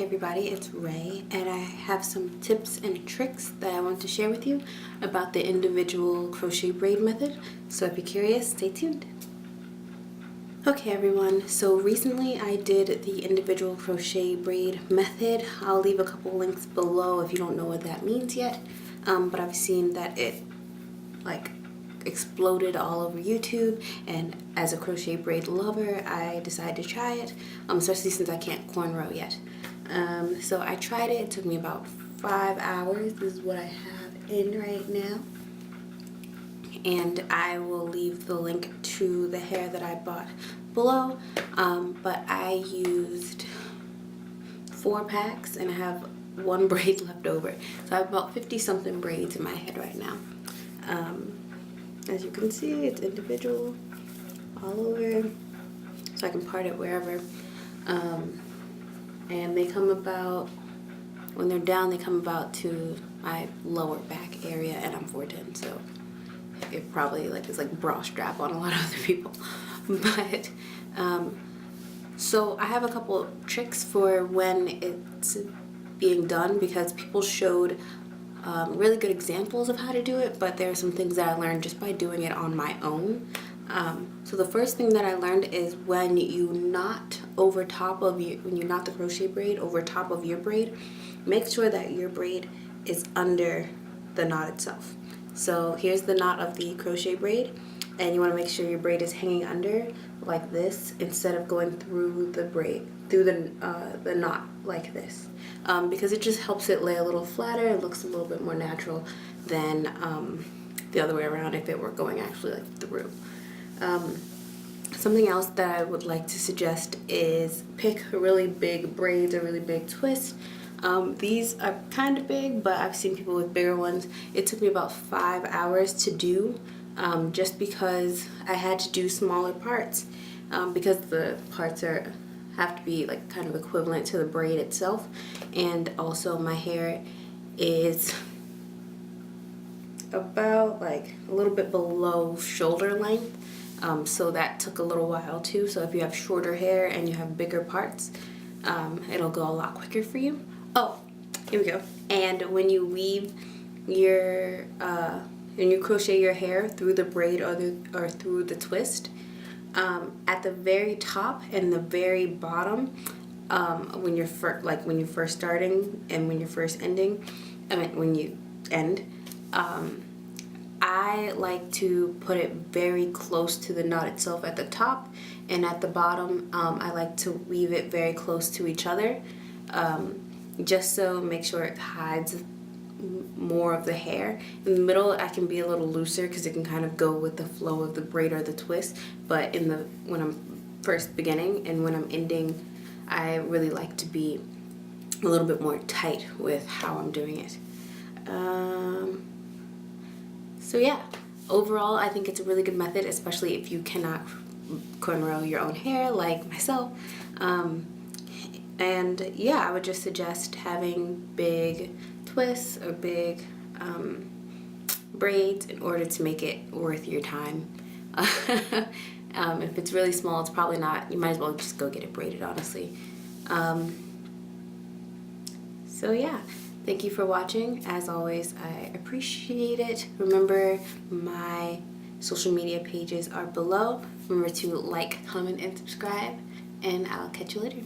everybody, it's Ray, and I have some tips and tricks that I want to share with you about the individual crochet braid method. So if you're curious, stay tuned. Okay everyone, so recently I did the individual crochet braid method. I'll leave a couple links below if you don't know what that means yet, but I've seen that it exploded all over YouTube, and as a crochet braid lover I decided to try it, especially since I can't cornrow yet. So I tried it. It took me about 5 hours. This is what I have in right now, and I will leave the link to the hair that I bought below, but I used 4 packs and I have 1 braid left over, so I have about 50 something braids in my head right now. As you can see, it's individual all over, so I can part it wherever. And they come about, when they're down, they come about to my lower back area, and I'm 4'10", so it probably is like bra strap on a lot of other people. But so I have a couple of tricks for when it's being done, because people showed really good examples of how to do it, but there are some things that I learned just by doing it on my own. So the first thing that I learned is when you knot over top of when you knot the crochet braid over top of your braid, make sure that your braid is under the knot itself. So here's the knot of the crochet braid, and you want to make sure your braid is hanging under like this instead of going through the braid, through the knot like this, because it just helps it lay a little flatter. It looks a little bit more natural than the other way around if it were going actually through. Something else that I would like to suggest is pick really big braids or really big twists. These are kind of big, but I've seen people with bigger ones. It took me about 5 hours to do, just because I had to do smaller parts, because the parts have to be kind of equivalent to the braid itself, and also my hair is about a little bit below shoulder length, so that took a little while too. So if you have shorter hair and you have bigger parts, it'll go a lot quicker for you. Oh, here we go. And when you weave your when you crochet your hair through the braid or through the twist, at the very top and the very bottom, when you're first starting and when you're first ending, when you end, I like to put it very close to the knot itself at the top, and at the bottom I like to weave it very close to each other, just so make sure it hides more of the hair. In the middle I can be a little looser because it can kind of go with the flow of the braid or the twist, but when I'm first beginning and when I'm ending, I really like to be a little bit more tight with how I'm doing it. So yeah, overall I think it's a really good method, especially if you cannot cornrow your own hair like myself. And yeah, I would just suggest having big twists or big braids in order to make it worth your time. If it's really small, it's probably not. You might as well just go get it braided, honestly. So yeah, thank you for watching. As always, I appreciate it. Remember, my social media pages are below. Remember to like, comment, and subscribe, and I'll catch you later.